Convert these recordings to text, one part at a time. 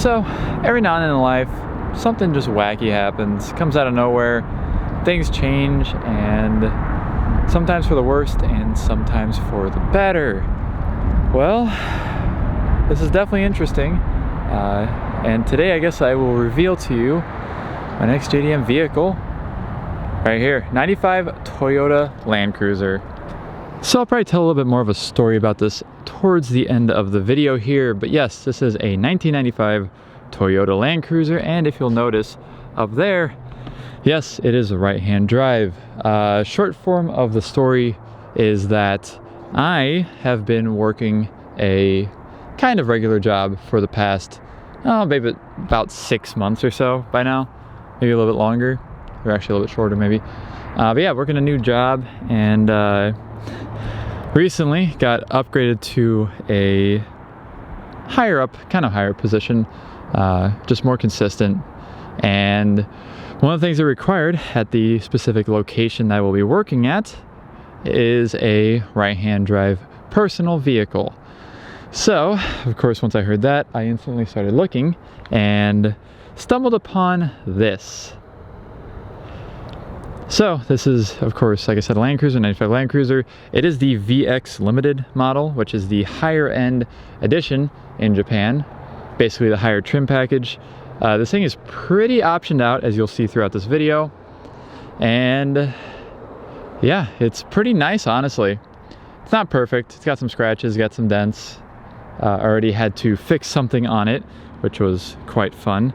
So every now and then in life, something just wacky happens, comes out of nowhere, things change, and sometimes for the worst and sometimes for the better. Well, this is definitely interesting, and today I guess I will reveal to you my next JDM vehicle right here, 95 Toyota Land Cruiser. So I'll probably tell a little bit more of a story about this towards the end of the video here, but yes, this is a 1995 Toyota Land Cruiser, and if you'll notice up there, yes, it is a right-hand drive. Short form of the story is that I have been working a kind of regular job for the past, maybe about 6 months or so by now, maybe a little bit longer, or actually a little bit shorter maybe. But yeah, working a new job, and recently got upgraded to a kind of higher position, just more consistent. And one of the things that required at the specific location that I will be working at is a right-hand drive personal vehicle. So, of course, once I heard that, I instantly started looking and stumbled upon this. So this is, of course, like I said, a Land Cruiser, 95 Land Cruiser. It is the VX Limited model, which is the higher end edition in Japan, basically the higher trim package. This thing is pretty optioned out, as you'll see throughout this video. And yeah, it's pretty nice, honestly. It's not perfect. It's got some scratches, got some dents. Already had to fix something on it, which was quite fun.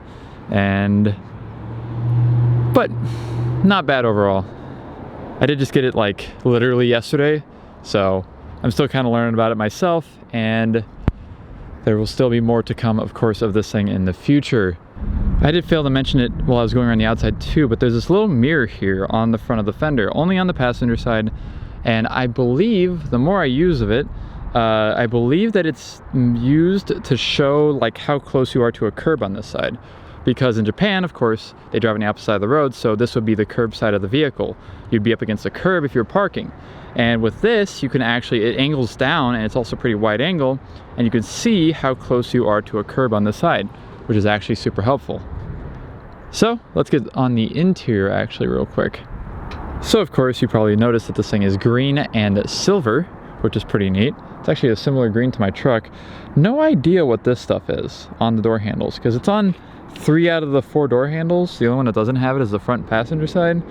But not bad overall. I did just get it like literally yesterday, so I'm still kind of learning about it myself, and there will still be more to come, of course, of this thing in the future. I did fail to mention it while I was going around the outside too, but there's this little mirror here on the front of the fender, only on the passenger side, and I believe the more I use of it, I believe that it's used to show like how close you are to a curb on this side. Because in Japan, of course, they drive on the opposite side of the road, so this would be the curb side of the vehicle. You'd be up against the curb if you're parking. And with this, you can actually, it angles down, and it's also pretty wide angle, and you can see how close you are to a curb on this side, which is actually super helpful. So let's get on the interior actually real quick. So of course, you probably noticed that this thing is green and silver, which is pretty neat. It's actually a similar green to my truck. No idea what this stuff is on the door handles, because it's on 3 out of the 4 door handles. The only one that doesn't have it is the front passenger side,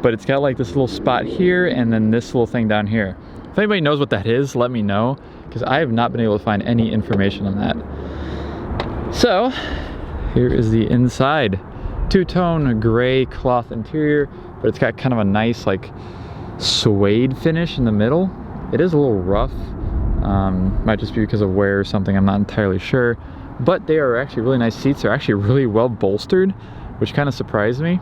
but it's got like this little spot here and then this little thing down here. If anybody knows what that is, let me know, because I have not been able to find any information on that. So here is the inside. Two-tone gray cloth interior, but it's got kind of a nice like suede finish in the middle. It is a little rough, might just be because of wear or something, I'm not entirely sure. But they are actually really nice seats. They're actually really well bolstered, which kind of surprised me.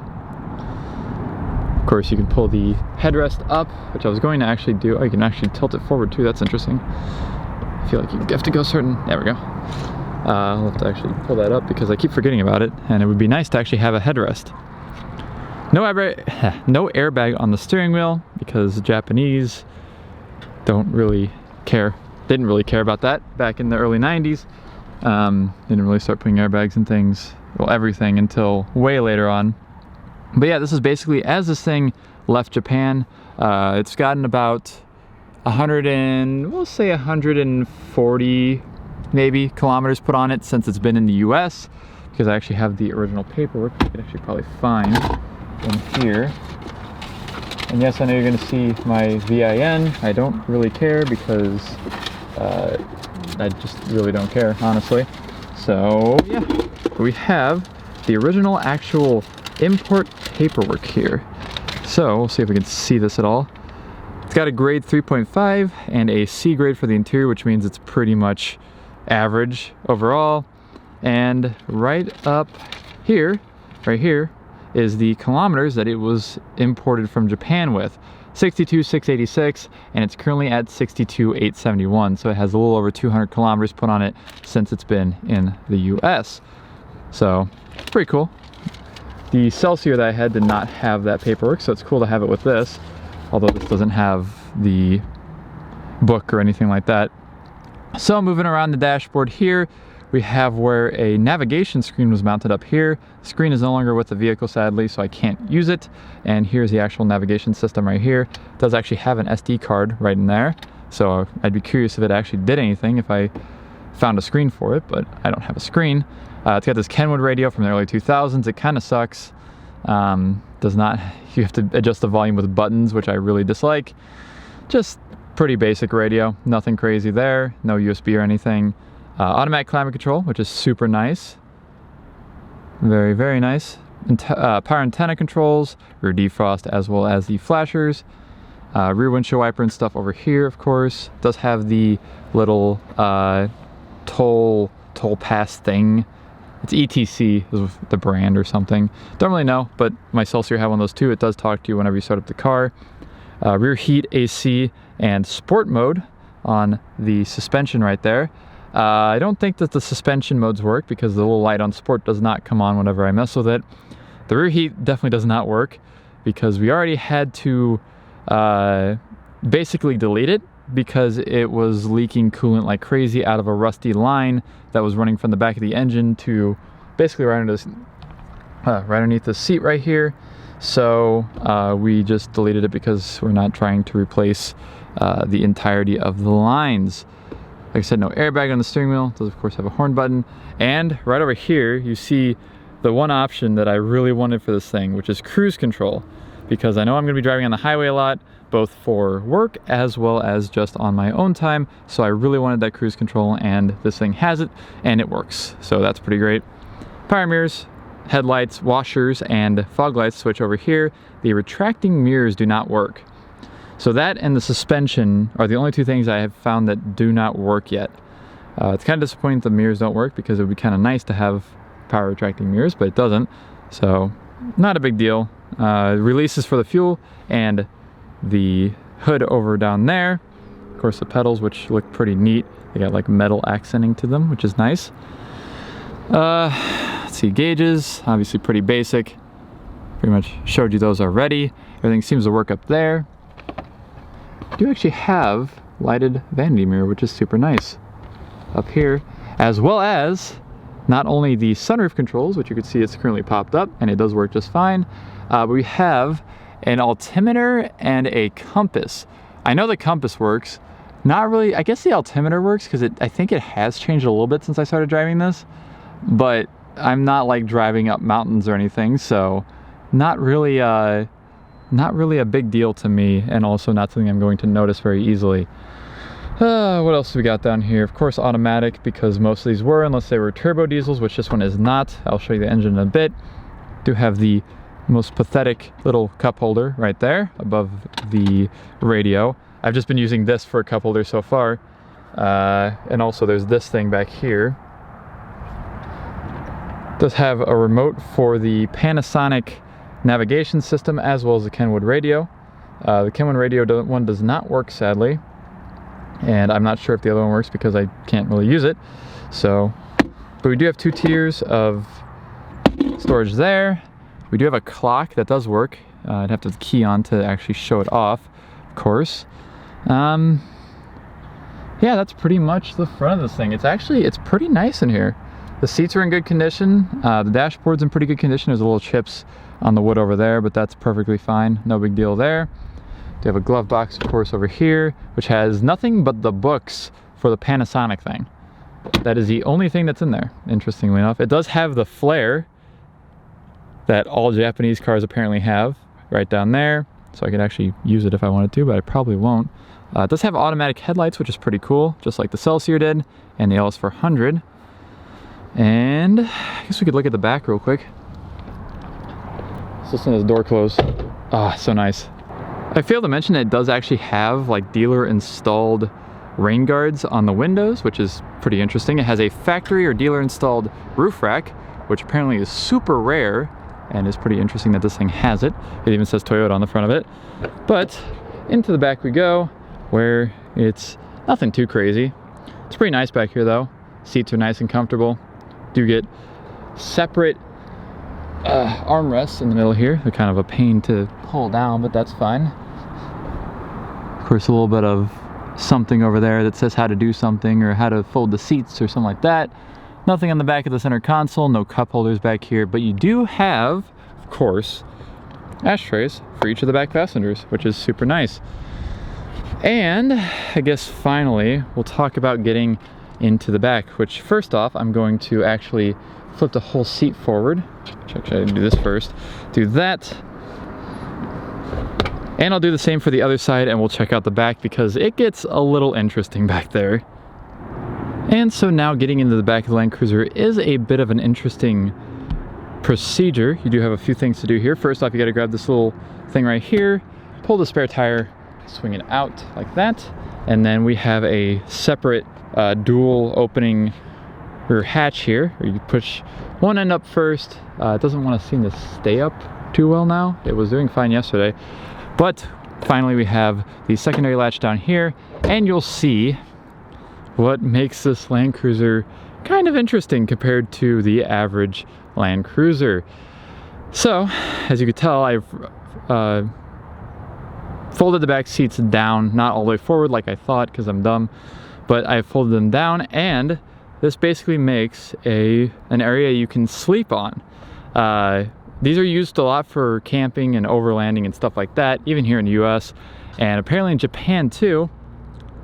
Of course, you can pull the headrest up, which I was going to actually do. Oh, you can actually tilt it forward too. That's interesting. I feel like you have to go certain. There we go. I'll have to actually pull that up because I keep forgetting about it, and it would be nice to actually have a headrest. No airbag on the steering wheel because the Japanese don't really care. Didn't really care about that back in the early 90s. Didn't really start putting airbags and things, well, everything, until way later on. But yeah, this is basically, as this thing left Japan, it's gotten about 140 maybe kilometers put on it since it's been in the US, because I actually have the original paperwork you can actually probably find in here. And yes, I know you're going to see my VIN. I don't really care because I just really don't care, honestly. So yeah, we have the original actual import paperwork here. So we'll see if we can see this at all. It's got a grade 3.5 and a C grade for the interior, which means it's pretty much average overall. And right up here, right here, is the kilometers that it was imported from Japan with. 62,686, and it's currently at 62,871, so it has a little over 200 kilometers put on it since it's been in the US. So pretty cool. The Celsior that I had did not have that paperwork, so it's cool to have it with this, although this doesn't have the book or anything like that. So moving around the dashboard here, we have where a navigation screen was mounted up here. The screen is no longer with the vehicle, sadly, so I can't use it. And here's the actual navigation system right here. It does actually have an SD card right in there, so I'd be curious if it actually did anything if I found a screen for it, but I don't have a screen. It's got this Kenwood radio from the early 2000s. It kind of sucks. You have to adjust the volume with buttons, which I really dislike. Just pretty basic radio, nothing crazy there, no USB or anything. Automatic climate control, which is super nice. Very, very nice. Power antenna controls, rear defrost, as well as the flashers. Rear windshield wiper and stuff over here, of course. It does have the little toll pass thing. It's ETC is the brand or something. Don't really know, but my Celsior had one of those too. It does talk to you whenever you start up the car. Rear heat, AC, and sport mode on the suspension right there. I don't think that the suspension modes work because the little light on sport does not come on whenever I mess with it. The rear heat definitely does not work because we already had to basically delete it because it was leaking coolant like crazy out of a rusty line that was running from the back of the engine to basically right underneath the seat right here. So we just deleted it because we're not trying to replace the entirety of the lines. Like I said, no airbag on the steering wheel. It does of course have a horn button. And right over here, you see the one option that I really wanted for this thing, which is cruise control. Because I know I'm gonna be driving on the highway a lot, both for work as well as just on my own time. So I really wanted that cruise control, and this thing has it, and it works. So that's pretty great. Power mirrors, headlights, washers, and fog lights switch over here. The retracting mirrors do not work. So that and the suspension are the only two things I have found that do not work yet. It's kind of disappointing that the mirrors don't work because it would be kind of nice to have power retracting mirrors, but it doesn't. So not a big deal. Releases for the fuel and the hood over down there. Of course the pedals, which look pretty neat. They got like metal accenting to them, which is nice. Let's see, gauges, obviously pretty basic. Pretty much showed you those already. Everything seems to work up there. I do actually have lighted vanity mirror, which is super nice up here, as well as not only the sunroof controls, which you can see it's currently popped up and it does work just fine, but we have an altimeter and a compass. I know the compass works, not really. I guess the altimeter works because I think it has changed a little bit since I started driving this, but I'm not like driving up mountains or anything, so not really a big deal to me, and also not something I'm going to notice very easily. What else do we got down here? Of course automatic, because most of these were, unless they were turbo diesels, which this one is not. I'll show you the engine in a bit. Do have the most pathetic little cup holder right there above the radio. I've just been using this for a cup holder so far. And also there's this thing back here. It does have a remote for the Panasonic navigation system as well as the Kenwood radio. The Kenwood radio one does not work, sadly, and I'm not sure if the other one works because I can't really use it. So, but we do have 2 tiers of storage there. We do have a clock that does work. I'd have to key on to actually show it off, of course. Yeah, that's pretty much the front of this thing. It's pretty nice in here. The seats are in good condition. The dashboard's in pretty good condition. There's a little chips on the wood over there, but that's perfectly fine. No big deal there. We have a glove box, of course, over here, which has nothing but the books for the Panasonic thing. That is the only thing that's in there, interestingly enough. It does have the flare that all Japanese cars apparently have right down there, so I could actually use it if I wanted to, but I probably won't. It does have automatic headlights, which is pretty cool, just like the Celsior did, and the LS400. And I guess we could look at the back real quick. Let's listen to this door close. Ah, so nice. I failed to mention that it does actually have like dealer installed rain guards on the windows, which is pretty interesting. It has a factory or dealer installed roof rack, which apparently is super rare and is pretty interesting that this thing has it. It even says Toyota on the front of it. But into the back we go, where it's nothing too crazy. It's pretty nice back here though. Seats are nice and comfortable. Do get separate armrests in the middle here. They're kind of a pain to pull down, but that's fine. Of course, a little bit of something over there that says how to do something or how to fold the seats or something like that. Nothing on the back of the center console, no cup holders back here, but you do have, of course, ashtrays for each of the back passengers, which is super nice. And I guess finally, we'll talk about getting into the back, which first off, I'm going to actually flip the whole seat forward. Actually, I do this first. Do that. And I'll do the same for the other side, and we'll check out the back because it gets a little interesting back there. And so now getting into the back of the Land Cruiser is a bit of an interesting procedure. You do have a few things to do here. First off, you got to grab this little thing right here, pull the spare tire, swing it out like that, and then we have a separate dual opening rear hatch here, where you push one end up first. It doesn't want to seem to stay up too well now. It was doing fine yesterday, but finally we have the secondary latch down here, and you'll see what makes this Land Cruiser kind of interesting compared to the average Land Cruiser. So, as you can tell, I've folded the back seats down, not all the way forward like I thought because I'm dumb, but I folded them down, and this basically makes an area you can sleep on. These are used a lot for camping and overlanding and stuff like that, even here in the US, and apparently in Japan too.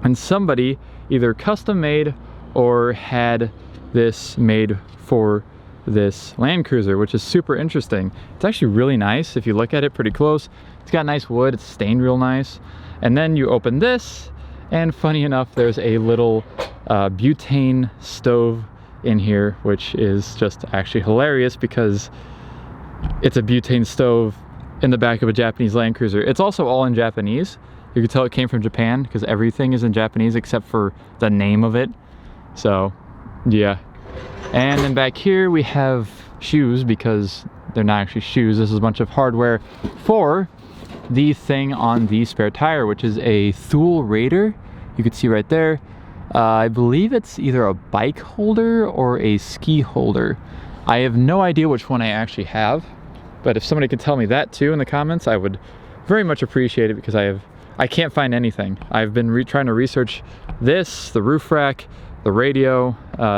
And somebody either custom made or had this made for this Land Cruiser, which is super interesting. It's actually really nice if you look at it pretty close. It's got nice wood, it's stained real nice. And then you open this, and funny enough, there's a little butane stove in here, which is just actually hilarious because it's a butane stove in the back of a Japanese Land Cruiser. It's also all in Japanese. You can tell it came from Japan because everything is in Japanese except for the name of it. So, yeah. And then back here we have shoes, because they're not actually shoes. This is a bunch of hardware for the thing on the spare tire, which is a Thule Raider. You can see right there. I believe it's either a bike holder or a ski holder. I have no idea which one I actually have, but if somebody could tell me that too in the comments, I would very much appreciate it, because I can't find anything. I've been trying to research this, the roof rack, the radio,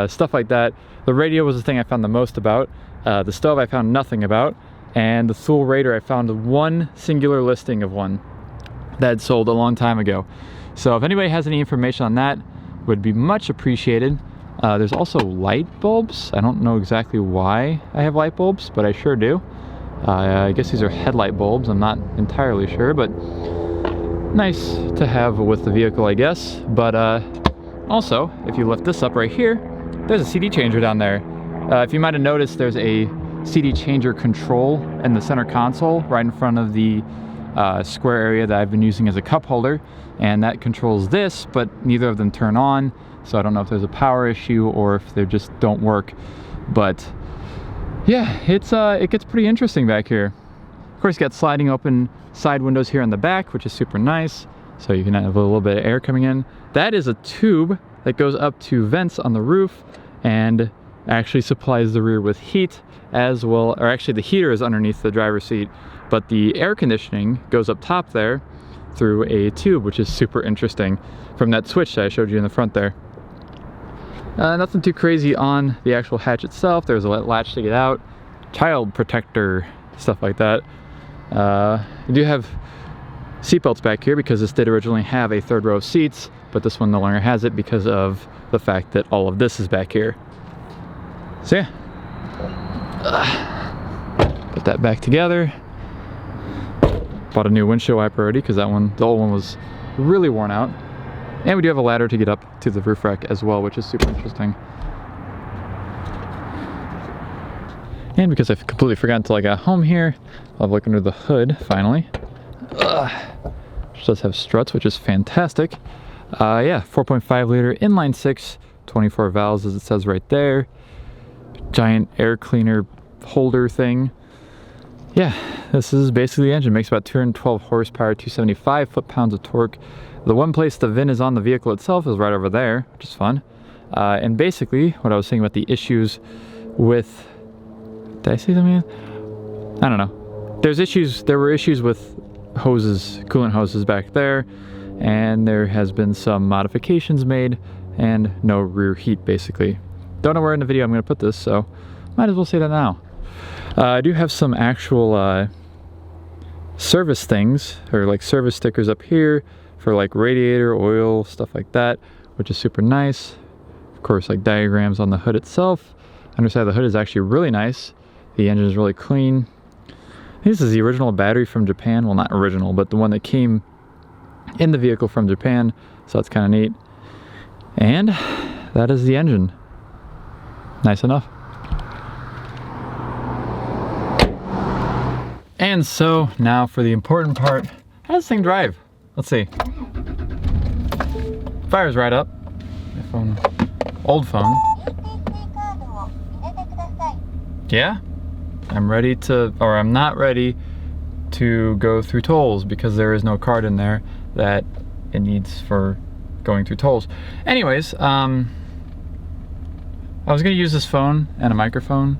stuff like that. The radio was the thing I found the most about. The stove I found nothing about, and the Thule Raider I found one singular listing of one that had sold a long time ago. So if anybody has any information on that, would be much appreciated. There's also light bulbs. I don't know exactly why I have light bulbs, but I sure do. I guess these are headlight bulbs. I'm not entirely sure, but nice to have with the vehicle, I guess. But also, if you lift this up right here, there's a CD changer down there. If you might have noticed, there's a CD changer control in the center console right in front of the square area that I've been using as a cup holder, and that controls this, but neither of them turn on. So I don't know if there's a power issue or if they just don't work. But yeah, it gets pretty interesting back here. Of course, you got sliding open side windows here in the back, which is super nice. So you can have a little bit of air coming in. That is a tube that goes up to vents on the roof and actually supplies the rear with heat as well. Or actually the heater is underneath the driver's seat, but the air conditioning goes up top there through a tube, which is super interesting from that switch that I showed you in the front there. Nothing too crazy on the actual hatch itself. There's a latch to get out, child protector, stuff like that. You do have seatbelts back here because this did originally have a third row of seats, but this one no longer has it because of the fact that all of this is back here. So yeah, put that back together. Bought a new windshield wiper already because the old one was really worn out. And we do have a ladder to get up to the roof rack as well, which is super interesting. And because I completely forgot until I got home here, I'll have a look under the hood finally. Which does have struts, which is fantastic. Yeah, 4.5 liter inline six, 24 valves as it says right there. Giant air cleaner holder thing. Yeah, this is basically the engine. Makes about 212 horsepower, 275 foot-pounds of torque. The one place the VIN is on the vehicle itself is right over there, which is fun. And basically, what I was saying about the issues with... Did I say something? I don't know. There were issues with hoses, coolant hoses back there, and there has been some modifications made, and no rear heat, basically. don't know where in the video I'm going to put this, so might as well say that now. I do have some actual service things, or like service stickers up here for like radiator, oil, stuff like that, which is super nice. Of course, like diagrams on the hood itself. Underside of the hood is actually really nice. The engine is really clean. This is the original battery from Japan. Well, not original, but the one that came in the vehicle from Japan. So that's kind of neat. And that is the engine. Nice enough. And so now for the important part. How does this thing drive? Let's see. Fires right up. My phone. Old phone. Yeah. I'm ready to, or I'm not ready to go through tolls because there is no card in there that it needs for going through tolls. Anyways, I was gonna use this phone and a microphone,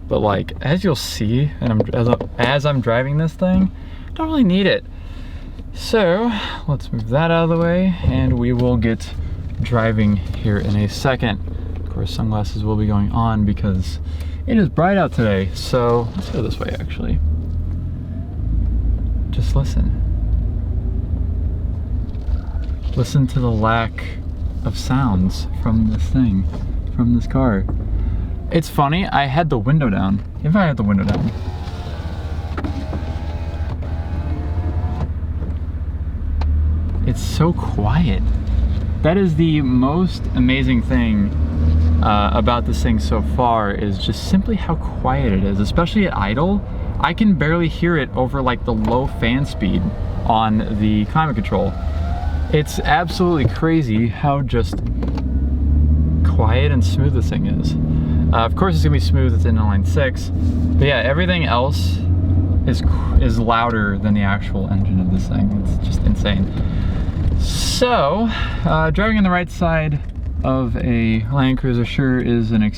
but like, as you'll see, and as I'm driving this thing, I don't really need it. So let's move that out of the way and we will get driving here in a second. Of course, sunglasses will be going on because it is bright out today. So let's go this way actually. Just listen. Listen to the lack of sounds from this thing, from this car. It's funny, I had the window down. If I had the window down. It's so quiet. That is the most amazing thing about this thing so far, is just simply how quiet it is, especially at idle. I can barely hear it over like the low fan speed on the climate control. It's absolutely crazy how just quiet and smooth this thing is. Of course it's gonna be smooth, it's inline 6, but yeah, everything else is louder than the actual engine of this thing. It's just insane. So, driving on the right side of a Land Cruiser sure is an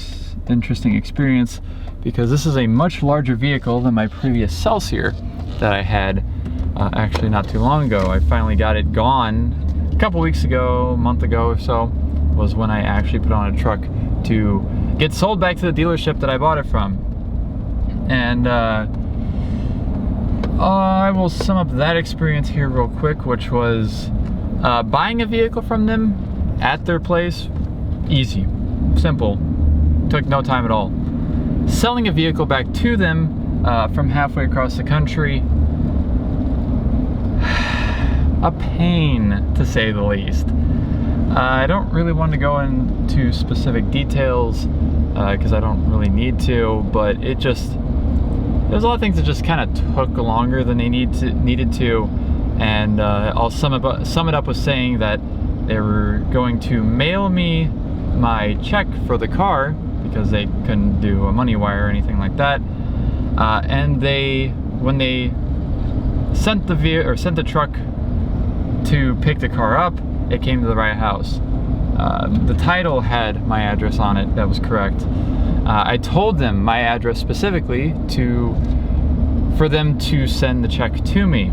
interesting experience, because this is a much larger vehicle than my previous Celsior that I had actually not too long ago. I finally got it gone a couple weeks ago, a month ago or so, was when I actually put on a truck to get sold back to the dealership that I bought it from. And I will sum up that experience here real quick, which was buying a vehicle from them at their place, easy, simple, took no time at all. Selling a vehicle back to them from halfway across the country, a pain to say the least. I don't really want to go into specific details because I don't really need to, but it just, there's a lot of things that just kind of took longer than they needed to, and I'll sum it up with saying that they were going to mail me my check for the car because they couldn't do a money wire or anything like that, and when they sent the truck to pick the car up, it came to the right house. The title had my address on it, that was correct. I told them my address specifically for them to send the check to me.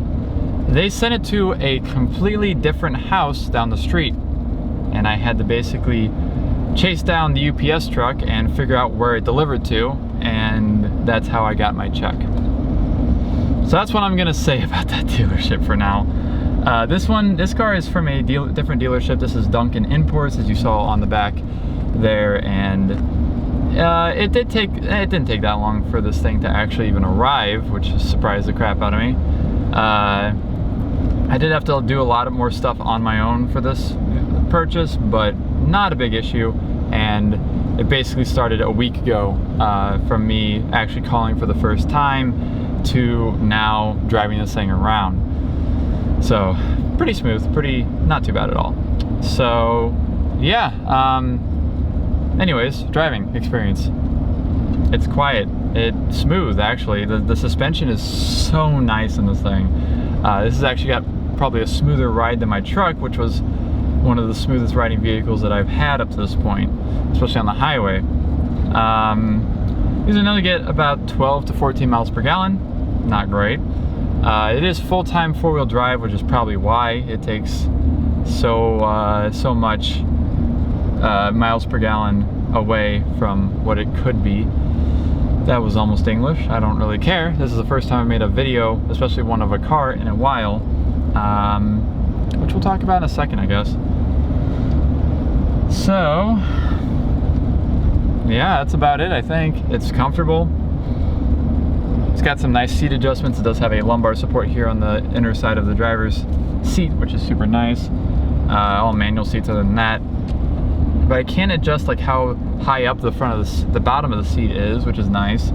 They sent it to a completely different house down the street, and I had to basically chase down the UPS truck and figure out where it delivered to, and that's how I got my check. So that's what I'm gonna say about that dealership for now. This car is from a different dealership. This is Duncan Imports, as you saw on the back there, and it didn't take that long for this thing to actually even arrive, which surprised the crap out of me. I did have to do a lot more stuff on my own for this purchase, but not a big issue, and it basically started a week ago from me actually calling for the first time to now driving this thing around. So pretty smooth, not too bad at all. So yeah, anyways, driving experience. It's quiet, it's smooth actually. The suspension is so nice in this thing. This has actually got probably a smoother ride than my truck, which was one of the smoothest riding vehicles that I've had up to this point, especially on the highway. These are known to get about 12 to 14 miles per gallon, not great. It is full-time four-wheel drive, which is probably why it takes so much miles per gallon away from what it could be. That was almost English. I don't really care. This is the first time I made a video, especially one of a car, in a while, which we'll talk about in a second, I guess. So, yeah, that's about it, I think. It's comfortable. It's got some nice seat adjustments. It does have a lumbar support here on the inner side of the driver's seat, which is super nice. All manual seats other than that. But I can adjust like how high up the front of the bottom of the seat is, which is nice.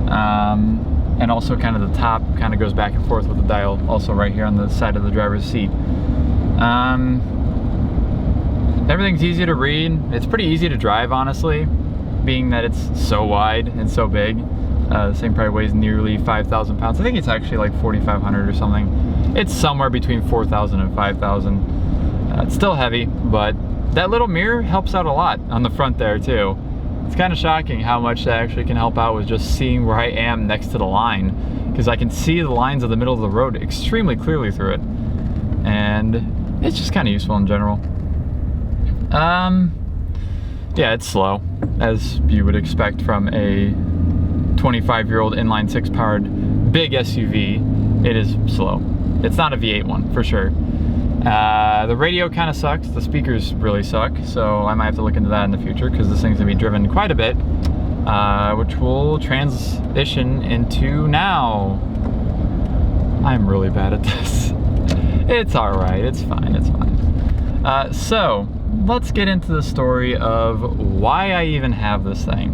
And also kind of the top kind of goes back and forth with the dial, also right here on the side of the driver's seat. Everything's easy to read. It's pretty easy to drive, honestly, being that it's so wide and so big. This thing probably weighs nearly 5,000 pounds. I think it's actually like 4,500 or something. It's somewhere between 4,000 and 5,000. It's still heavy, but that little mirror helps out a lot on the front there too. It's kind of shocking how much that actually can help out with just seeing where I am next to the line, because I can see the lines of the middle of the road extremely clearly through it. And it's just kind of useful in general. Yeah, it's slow, as you would expect from a 25-year-old inline six powered big SUV. It is slow. It's not a V8 one for sure. The radio kind of sucks. The speakers really suck, so I might have to look into that in the future, because this thing's gonna be driven quite a bit, which we'll transition into now. I'm really bad at this. It's all right. It's fine. It's fine. So let's get into the story of why I even have this thing.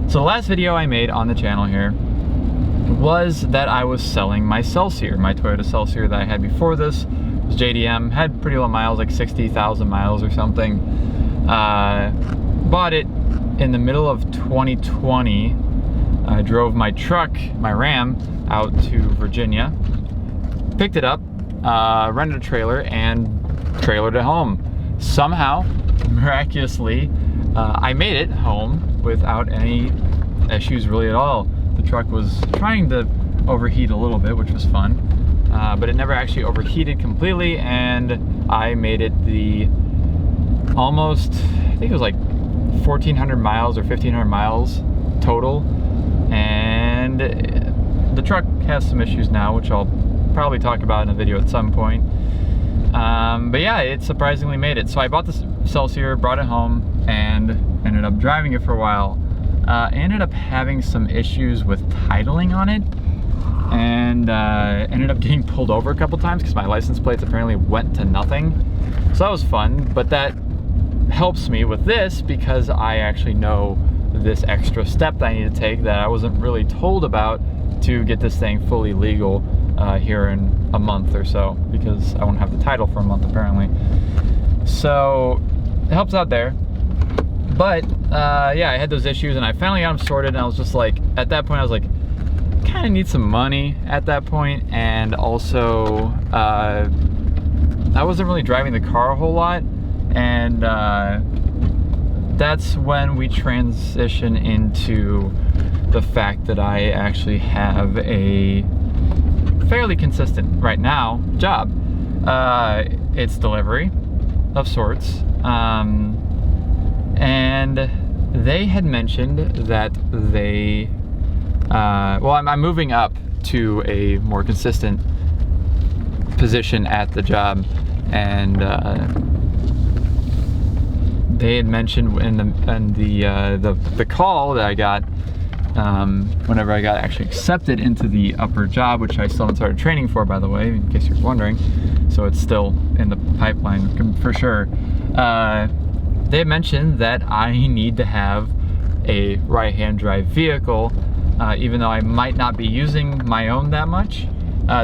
So the last video I made on the channel here was that I was selling my Celsior, my Toyota Celsior that I had before this. It was JDM, had pretty low miles, like 60,000 miles or something. Bought it in the middle of 2020. I drove my truck, my Ram, out to Virginia, picked it up, rented a trailer, and trailered it home. Somehow, miraculously, I made it home without any issues really at all. The truck was trying to overheat a little bit, which was fun, but it never actually overheated completely, and I made it the almost, I think it was like 1,400 miles or 1,500 miles total, and the truck has some issues now, which I'll probably talk about in a video at some point. But yeah, it surprisingly made it. So I bought this Celsior, brought it home, and ended up driving it for a while. Ended up having some issues with titling on it, and ended up getting pulled over a couple times because my license plates apparently went to nothing. So that was fun, but that helps me with this because I actually know this extra step that I need to take that I wasn't really told about to get this thing fully legal here in a month or so, because I won't have the title for a month apparently. So it helps out there. But yeah, I had those issues and I finally got them sorted, and I was just like, at that point I was like, kind of need some money at that point, and also I wasn't really driving the car a whole lot, and that's when we transition into the fact that I actually have a fairly consistent, right now, job. It's delivery of sorts, and they had mentioned that they, well, I'm moving up to a more consistent position at the job, and they had mentioned in the call that I got, whenever I got actually accepted into the upper job, which I still haven't started training for, by the way, in case you're wondering, so it's still in the pipeline for sure. They mentioned that I need to have a right-hand drive vehicle, even though I might not be using my own that much.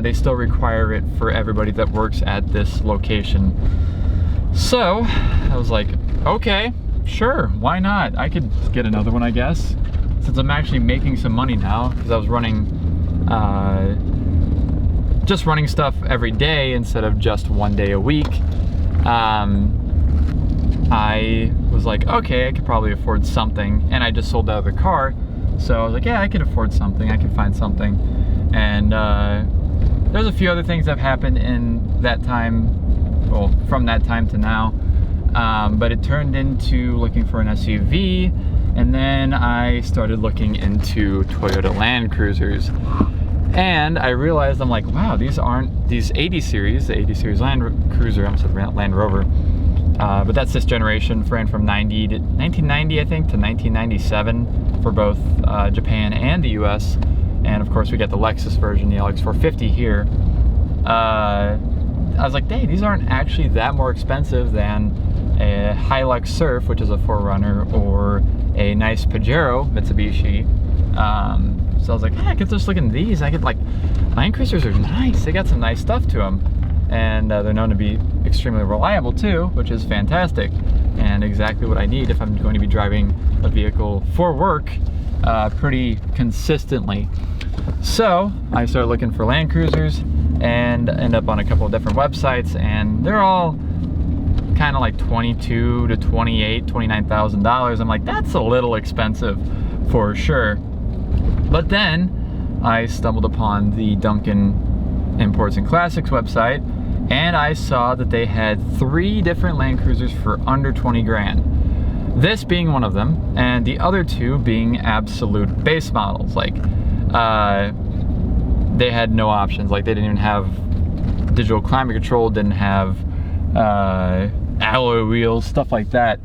They still require it for everybody that works at this location. So I was like, okay, sure, why not? I could get another one, I guess, since I'm actually making some money now, because I was running, just running stuff every day instead of just one day a week. I was like, okay, I could probably afford something, and I just sold the other car, so I was like, yeah, I could afford something, I could find something. And there's a few other things that have happened in that time, well, from that time to now. but it turned into looking for an SUV, and then I started looking into Toyota Land Cruisers. And I realized, I'm like, wow, these aren't these 80 series, the 80 series Land Cruiser, I'm sorry, Land Rover, but that's this generation, ran from 1990, I think, to 1997 for both Japan and the US. And of course, we got the Lexus version, the LX450 here. I was like, dang, these aren't actually that more expensive than a Hilux Surf, which is a 4Runner, or a nice Pajero Mitsubishi. So I was like, I could just look at these. I could, like, Land Cruisers are nice. They got some nice stuff to them. And they're known to be extremely reliable too, which is fantastic. And exactly what I need if I'm going to be driving a vehicle for work pretty consistently. So I started looking for Land Cruisers and end up on a couple of different websites, and they're all kind of like $22,000 to $29,000. I'm like, that's a little expensive for sure. But then I stumbled upon the Duncan Imports and Classics website, and I saw that they had 3 different Land Cruisers for under 20 grand. This being one of them, and the other 2 being absolute base models. Like, they had no options. Like, they didn't even have digital climate control, didn't have alloy wheels, stuff like that.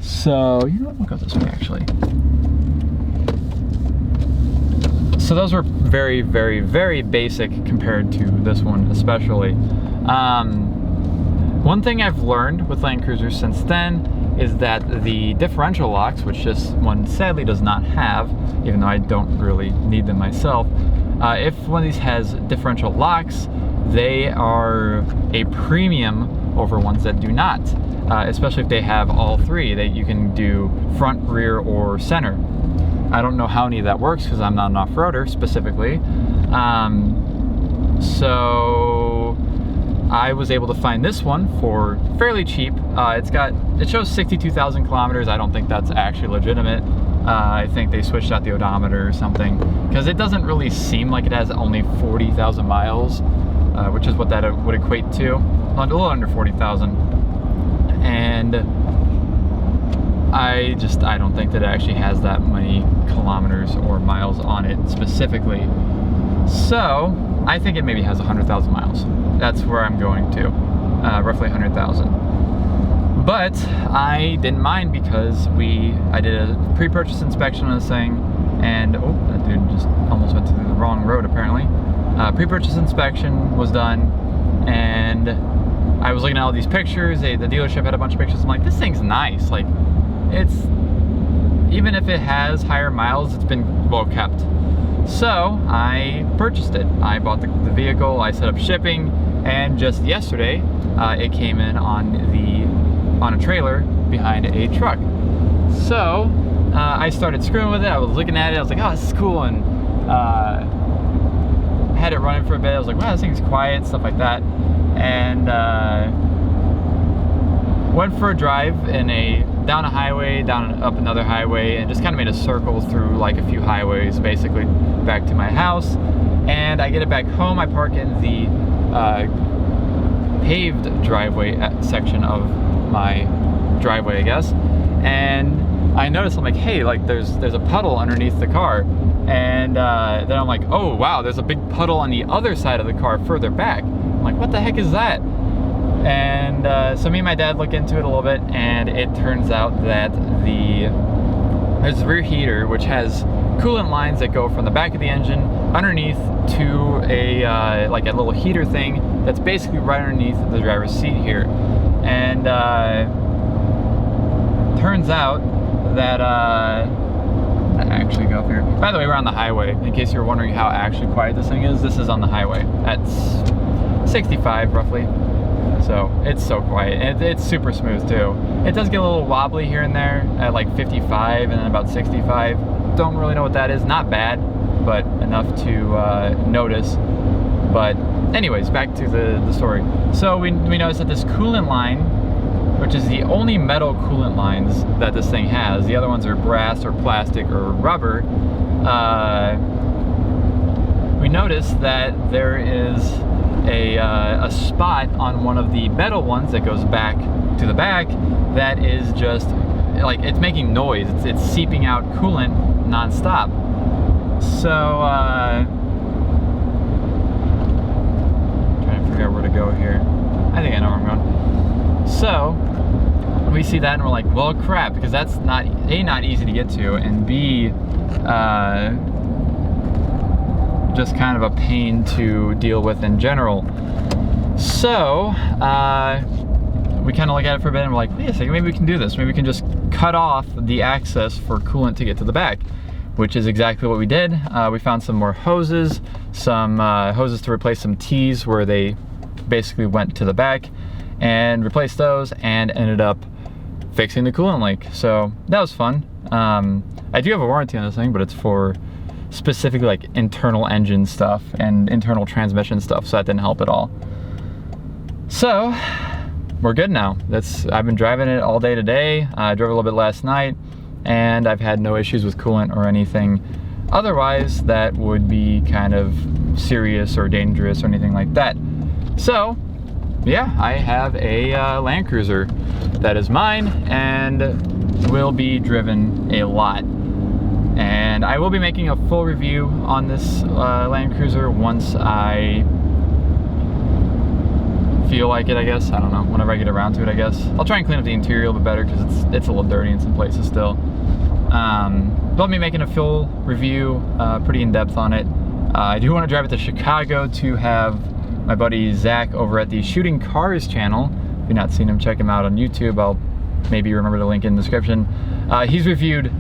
So, you know what, we'll go this way actually. So those were very, very, very basic compared to this one especially. One thing I've learned with Land Cruisers since then is that the differential locks, which this one sadly does not have, even though I don't really need them myself, if one of these has differential locks, they are a premium over ones that do not, especially if they have all 3, that you can do front, rear, or center. I don't know how any of that works because I'm not an off-roader specifically. So I was able to find this one for fairly cheap. It shows 62,000 kilometers. I don't think that's actually legitimate. I think they switched out the odometer or something, because it doesn't really seem like it has only 40,000 miles, which is what that would equate to, a little under 40,000. And I don't think that it actually has that many kilometers or miles on it specifically. So I think it maybe has 100,000 miles. That's where I'm going to, roughly 100,000. But I didn't mind because I did a pre-purchase inspection on this thing, and oh, that dude just almost went to the wrong road apparently. Pre-purchase inspection was done, and I was looking at all these pictures. The dealership had a bunch of pictures. I'm like, this thing's nice. Like, even if it has higher miles, it's been well kept. So I purchased it. I bought the vehicle, I set up shipping, and just yesterday it came in on a trailer behind a truck. So I started screwing with it. I was looking at it, I was like, oh, this is cool, and had it running for a bit. I was like, wow, this thing's quiet, stuff like that. And went for a drive down a highway, up another highway, and just kind of made a circle through like a few highways, basically back to my house. And I get it back home. I park in the paved driveway section of my driveway, I guess. And I noticed, I'm like, hey, like there's a puddle underneath the car. And then I'm like, oh wow, there's a big puddle on the other side of the car further back. I'm like, what the heck is that? And so me and my dad look into it a little bit, and it turns out that there's a rear heater which has coolant lines that go from the back of the engine underneath to a like a little heater thing that's basically right underneath the driver's seat here. And turns out that I actually go up here. By the way, we're on the highway. In case you're wondering how actually quiet this thing is, this is on the highway at 65 roughly. So it's so quiet. It's super smooth too. It does get a little wobbly here and there at like 55 and then about 65. Don't really know what that is. Not bad, but enough to notice. But anyways, back to the story. So we noticed that this coolant line, which is the only metal coolant lines that this thing has, the other ones are brass or plastic or rubber, we noticed that there is a spot on one of the metal ones that goes back to to the back that is just like, it's making noise. It's seeping out coolant non-stop. So trying to figure out where to go here. I think I know where I'm going. So we see that and we're like, well, crap, because that's not easy to get to, and B, just kind of a pain to deal with in general. So we kind of look at it for a bit and we're like, wait a second, maybe we can do this. Maybe we can just cut off the access for coolant to get to the back, which is exactly what we did. We found some more hoses, some hoses to replace some T's where they basically went to the back, and replaced those, and ended up fixing the coolant leak. So that was fun. I do have a warranty on this thing, but it's for specifically like internal engine stuff and internal transmission stuff, so that didn't help at all. So we're good now. I've been driving it all day today. I drove a little bit last night, and I've had no issues with coolant or anything otherwise that would be kind of serious or dangerous or anything like that. So yeah, I have a Land Cruiser that is mine and will be driven a lot. And I will be making a full review on this Land Cruiser once I feel like it, I guess. I don't know, whenever I get around to it, I guess. I'll try and clean up the interior a little bit better because it's a little dirty in some places still. But I'll be making a full review, pretty in-depth on it. I do want to drive it to Chicago to have my buddy Zach over at the Shooting Cars channel. If you've not seen him, check him out on YouTube. I'll maybe remember to link in the description. He's reviewed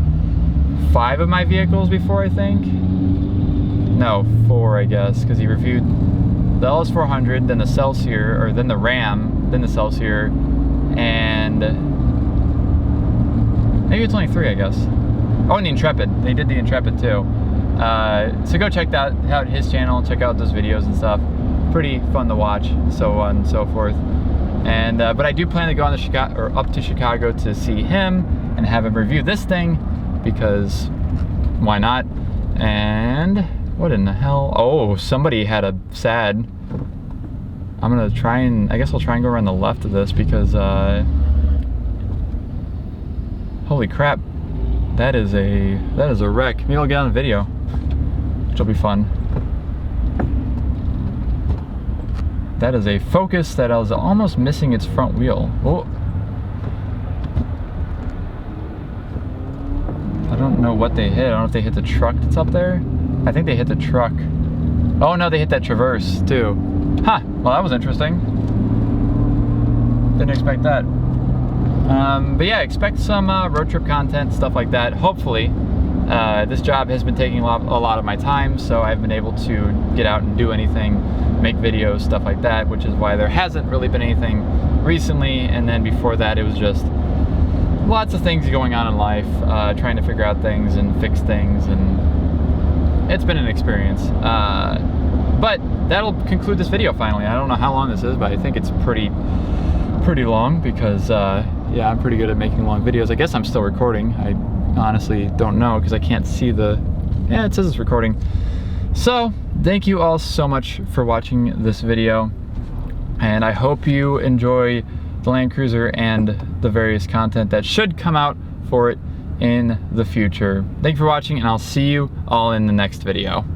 5 of my vehicles before, I think. No, 4, I guess, because he reviewed the LS400, then the Celsior, or then the Ram, then the Celsior, and maybe it's only 3, I guess. Oh, and the Intrepid. They did the Intrepid too. So go check that out, his channel, check out those videos and stuff. Pretty fun to watch, so on and so forth. And but I do plan to go on up to Chicago to see him and have him review this thing, because why not? And what in the hell? Oh, somebody had a sad. I'm gonna try and, I guess I'll try and go around the left of this because holy crap, that is a wreck. Maybe I'll get on the video, which will be fun. That is a Focus that I was almost missing its front wheel. Oh. I don't know what they hit. I don't know if they hit the truck that's up there. I think they hit the truck. Oh no, they hit that Traverse too. Huh, well that was interesting. Didn't expect that. But yeah, expect some road trip content, stuff like that, hopefully. This job has been taking a lot of my time, so I've been able to get out and do anything, make videos, stuff like that, which is why there hasn't really been anything recently. And then before that, it was just lots of things going on in life, trying to figure out things and fix things, and it's been an experience. But that'll conclude this video finally. I don't know how long this is, but I think it's pretty long because yeah, I'm pretty good at making long videos. I guess I'm still recording. I honestly don't know because I can't see yeah, it says it's recording. So thank you all so much for watching this video, and I hope you enjoy the Land Cruiser and the various content that should come out for it in the future. Thank you for watching, and I'll see you all in the next video.